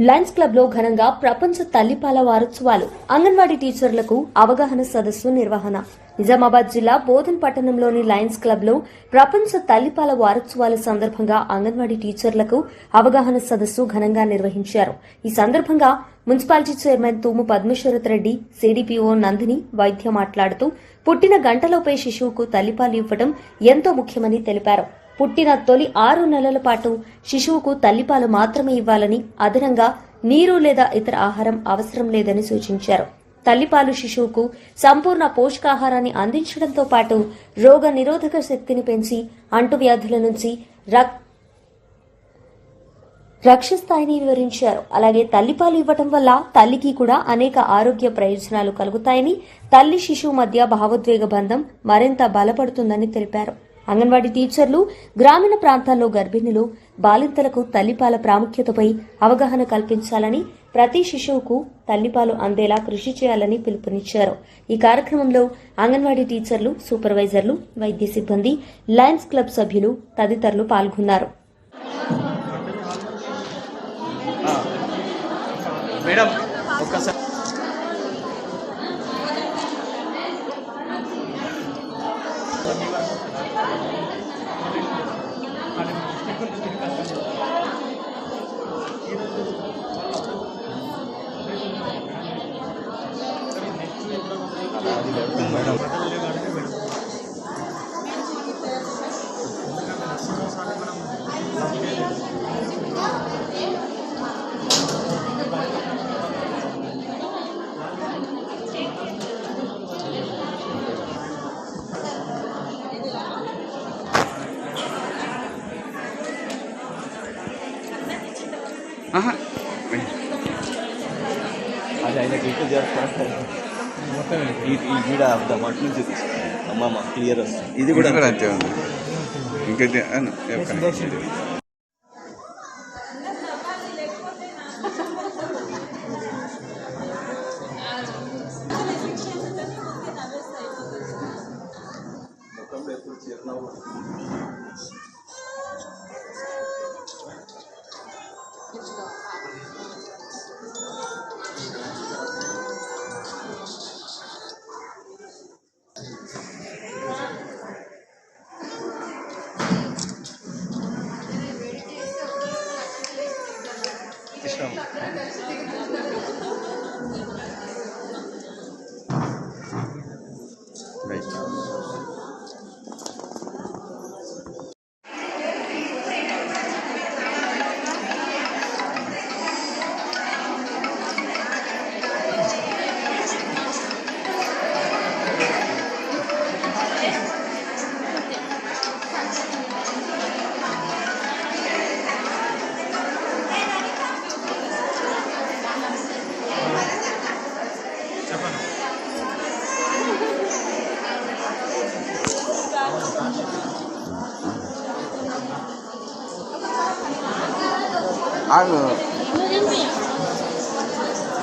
Lions club లో ఘనంగా ప్రపంచ తల్లిపాల వారోత్సవాలు. అంగన్వాడీ టీచర్లకు అవగాహన సదస్సు నిర్వహణ. నిజామాబాద్ జిల్లా బోధన్ పట్టణంలోని లయన్స్ క్లబ్ లో ప్రపంచ తల్లిపాల వారోత్సవాల సందర్భంగా అంగన్వాడీ టీచర్లకు అవగాహన సదస్సు ఘనంగా నిర్వహించారు. ఈ సందర్భంగా మున్సిపాలిటీ చైర్మన్ తూము పద్మేశ్వరత్ రెడ్డి, సిడిపిఓ నందిని వైద్య మాట్లాడుతూ పుట్టిన గంటలోపే శిశువుకు తల్లిపాలు ఇవ్వడం ఎంతో ముఖ్యమని తెలిపారు. పుట్టిన తొలి 6 నెలల పాటు శిశువుకు తల్లిపాలు మాత్రమే ఇవ్వాలని, అదనంగా నీరు లేదా ఇతర ఆహారం అవసరం లేదని సూచించారు. తల్లిపాలు శిశువుకు సంపూర్ణ పోషకాహారాన్ని అందించడంతో పాటు రోగ నిరోధక శక్తిని పెంచి అంటువ్యాధుల నుంచి రక్షిస్తాయని వివరించారు. అలాగే తల్లిపాలు ఇవ్వటం వల్ల తల్లికి కూడా అనేక ఆరోగ్య ప్రయోజనాలు కలుగుతాయని, తల్లి శిశువు మధ్య భావోద్వేగ బంధం మరింత బలపడుతుందని తెలిపారు. అంగన్వాడీ టీచర్లు గ్రామీణ ప్రాంతాల్లో గర్భిణులు, బాలింతలకు తల్లిపాల ప్రాముఖ్యతపై అవగాహన కల్పించాలని, ప్రతి శిశువుకు తల్లిపాలు అందేలా కృషి చేయాలని పిలుపునిచ్చారు. ఈ కార్యక్రమంలో అంగన్వాడీ టీచర్లు, సూపర్వైజర్లు, వైద్య సిబ్బంది, లయన్స్ క్లబ్ సభ్యులు తదితరులు పాల్గొన్నారు. అది ఆయన ఇటు చేస్తాను మొత్తం ఈ గీడ మట్టి నుంచి తీసుకుంటాం. అమ్మమ్మ క్లియర్ వస్తుంది. ఇది కూడా అంతే ఉంది. ఇంకా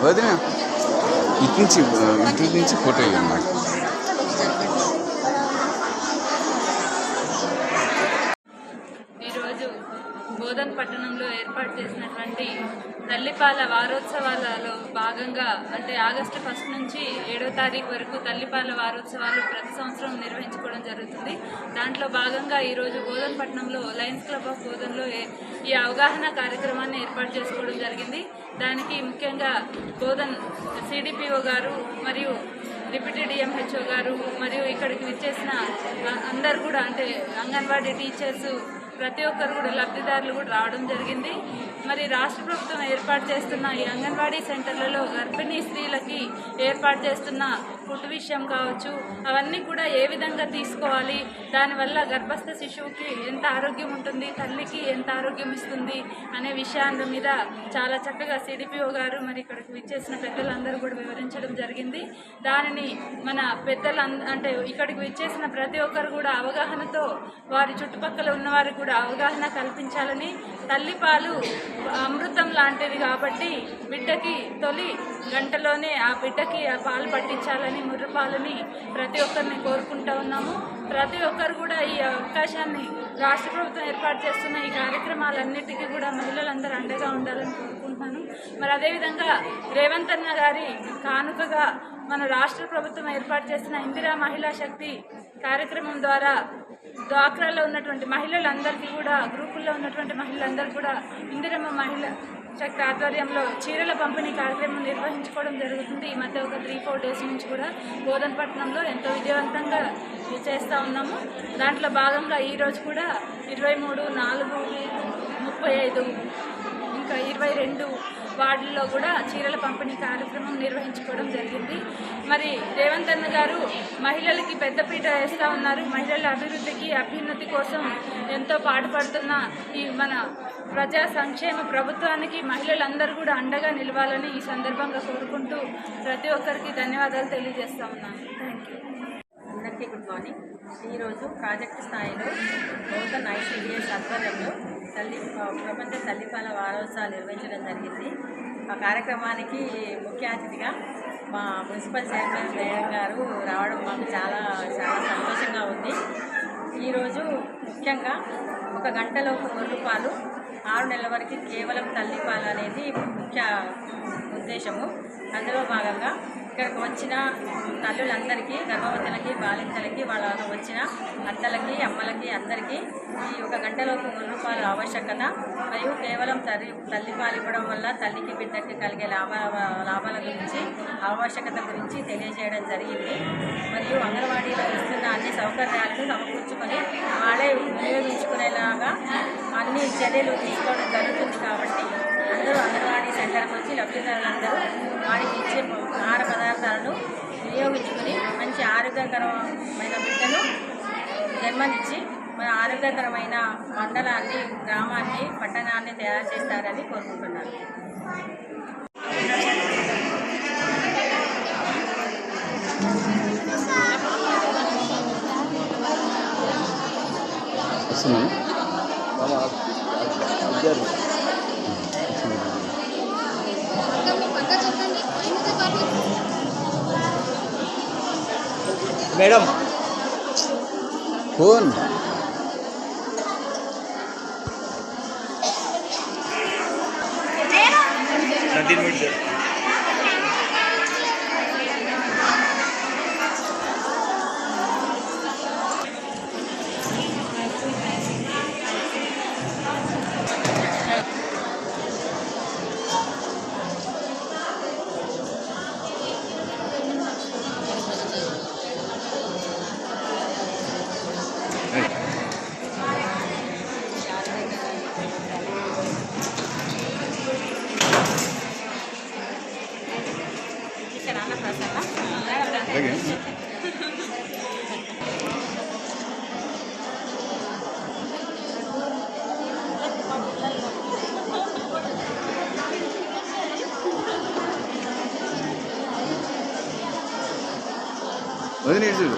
వదిన ఇటు నుంచి ఫోటో ఇవ్వండి. ఈరోజు బోధన్ పట్టణంలో ఏర్పాటు చేసినటువంటి తల్లిపాల వారోత్సవాలలో భాగంగా, అంటే ఆగస్టు 1 నుంచి 7వ తారీఖు వరకు తల్లిపాల వారోత్సవాలు ప్రతి సంవత్సరం నిర్వహించుకోవడం జరుగుతుంది. దాంట్లో భాగంగా ఈరోజు బోధన్ పట్టణంలో లయన్స్ క్లబ్ ఆఫ్ బోధన్లో ఈ అవగాహన కార్యక్రమాన్ని ఏర్పాటు చేసుకోవడం జరిగింది. దానికి ముఖ్యంగా బోధన్ సిడిపిఓ గారు మరియు డిప్యూటీ డిఎంహెచ్ఓ గారు మరియు ఇక్కడికి విచ్చేసిన అందరు కూడా, అంటే అంగన్వాడీ టీచర్స్ ప్రతి ఒక్కరు కూడా, లబ్ధిదారులు కూడా రావడం జరిగింది. మరి రాష్ట్ర ప్రభుత్వం ఏర్పాటు చేస్తున్న ఈ అంగన్వాడీ సెంటర్లలో గర్భిణీ స్త్రీలకి ఏర్పాటు చేస్తున్న ఫుడ్ విషయం కావచ్చు, అవన్నీ కూడా ఏ విధంగా తీసుకోవాలి, దానివల్ల గర్భస్థ శిశువుకి ఎంత ఆరోగ్యం ఉంటుంది, తల్లికి ఎంత ఆరోగ్యం ఇస్తుంది అనే విషయాల మీద చాలా చక్కగా సిడిపిఓ గారు మరి ఇక్కడికి విచ్చేసిన పెద్దలందరూ కూడా వివరించడం జరిగింది. దానిని మన అంటే ఇక్కడికి విచ్చేసిన ప్రతి ఒక్కరు కూడా అవగాహనతో వారి చుట్టుపక్కల ఉన్నవారికి కూడా అవగాహన కల్పించాలని తల్లిపాలు అమృతం లాంటిది కాబట్టి బిడ్డకి తొలి గంటలోనే ఆ బిడ్డకి ఆ పాలు పట్టించాలని ముర్రుపాలని ప్రతి ఒక్కరిని కోరుకుంటూ ఉన్నాము. ప్రతి ఒక్కరు కూడా ఈ అవకాశాన్ని రాష్ట్ర ప్రభుత్వం ఏర్పాటు చేస్తున్న ఈ కార్యక్రమాలన్నిటికీ కూడా మహిళలందరూ అండగా ఉండాలని కోరుకుంటున్నాను. మరి అదేవిధంగా రేవంత్ అన్న గారి కానుకగా మన రాష్ట్ర ప్రభుత్వం ఏర్పాటు చేసిన ఇందిరా మహిళా శక్తి కార్యక్రమం ద్వారా డ్వాక్రాలో ఉన్నటువంటి మహిళలందరికీ కూడా గ్రూపుల్లో ఉన్నటువంటి మహిళలందరూ కూడా ఇందిరమ్మ మహిళ శక్తి ఆధ్వర్యంలో చీరల పంపిణీ కార్యక్రమం నిర్వహించుకోవడం జరుగుతుంది. ఈ మధ్య ఒక 3-4 డేస్ నుంచి కూడా బోధనపట్నంలో ఎంతో విజయవంతంగా చేస్తూ ఉన్నాము. దాంట్లో భాగంగా ఈరోజు కూడా 23, 4, 35 ఇంకా 22 వార్డుల్లో కూడా చీరల పంపిణీ కార్యక్రమం నిర్వహించుకోవడం జరిగింది. మరి రేవంత్ అన్న గారు మహిళలకి పెద్దపీట వేస్తూ ఉన్నారు. మహిళల అభివృద్ధికి అభ్యున్నతి కోసం ఎంతో పాటుపడుతున్న ఈ మన ప్రజా సంక్షేమ ప్రభుత్వానికి మహిళలందరూ కూడా అండగా నిలవాలని ఈ సందర్భంగా కోరుకుంటూ ప్రతి ఒక్కరికి ధన్యవాదాలు తెలియజేస్తా ఉన్నాను. Thank you. అందరికీ గుడ్ మార్నింగ్. ఈరోజు ప్రాజెక్టు స్థాయిలో బోధన్ ఐసిడిఎస్ ఆధ్వర్యంలో ప్రపంచ తల్లిపాల వారోత్సవాలు నిర్వహించడం జరిగింది. ఆ కార్యక్రమానికి ముఖ్య అతిథిగా మా మున్సిపల్ చైర్మన్ మేడం గారు రావడం మాకు చాలా చాలా సంతోషంగా ఉంది. ఈరోజు ముఖ్యంగా 1 గంటలోపు ముర్రుపాలు 6 నెలల వరకు కేవలం తల్లిపాలు అనేది ముఖ్య ఉద్దేశము. అందులో భాగంగా ఇక్కడికి వచ్చిన తల్లులందరికీ, గర్భవతులకి, బాలింతలకి, వాళ్ళ వచ్చిన అత్తలకి, అమ్మలకి అందరికీ ఈ 1 గంటలోపు ముర్రుపాలు ఆవశ్యకత మరియు కేవలం తల్లిపాలు ఇవ్వడం వల్ల తల్లికి బిడ్డకి కలిగే లాభాల గురించి ఆవశ్యకత గురించి తెలియజేయడం జరిగింది. మరియు అంగన్వాడీలో ఇస్తున్న అన్ని సౌకర్యాలను సమకూర్చుకొని వాళ్ళే వినియోగించుకునేలాగా అన్ని చర్యలు తీసుకోవడం జరుగుతుంది. కాబట్టి అందరూ అంగన్వాడీ సెంటర్కి వచ్చి లబ్ధిదారులందరూ వారికి ఇచ్చే ఆహార పదార్థాలను వినియోగించుకొని మంచి ఆరోగ్యకరమైన బిడ్డను జన్మనిచ్చి మన ఆరోగ్యకరమైన మండలాన్ని, గ్రామాన్ని, పట్టణాన్ని తయారు చేస్తారని కోరుకుంటున్నాను. మేడం ఫోన్ వదిన చూడు.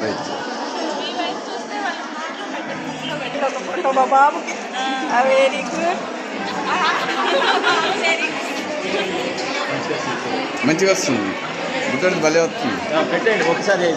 రైట్. బాబుకి వెరీ గుడ్. మంచిగా వస్తుంది. గుడ్డది భలే వస్తుంది. పెట్టండి ఒకసారి.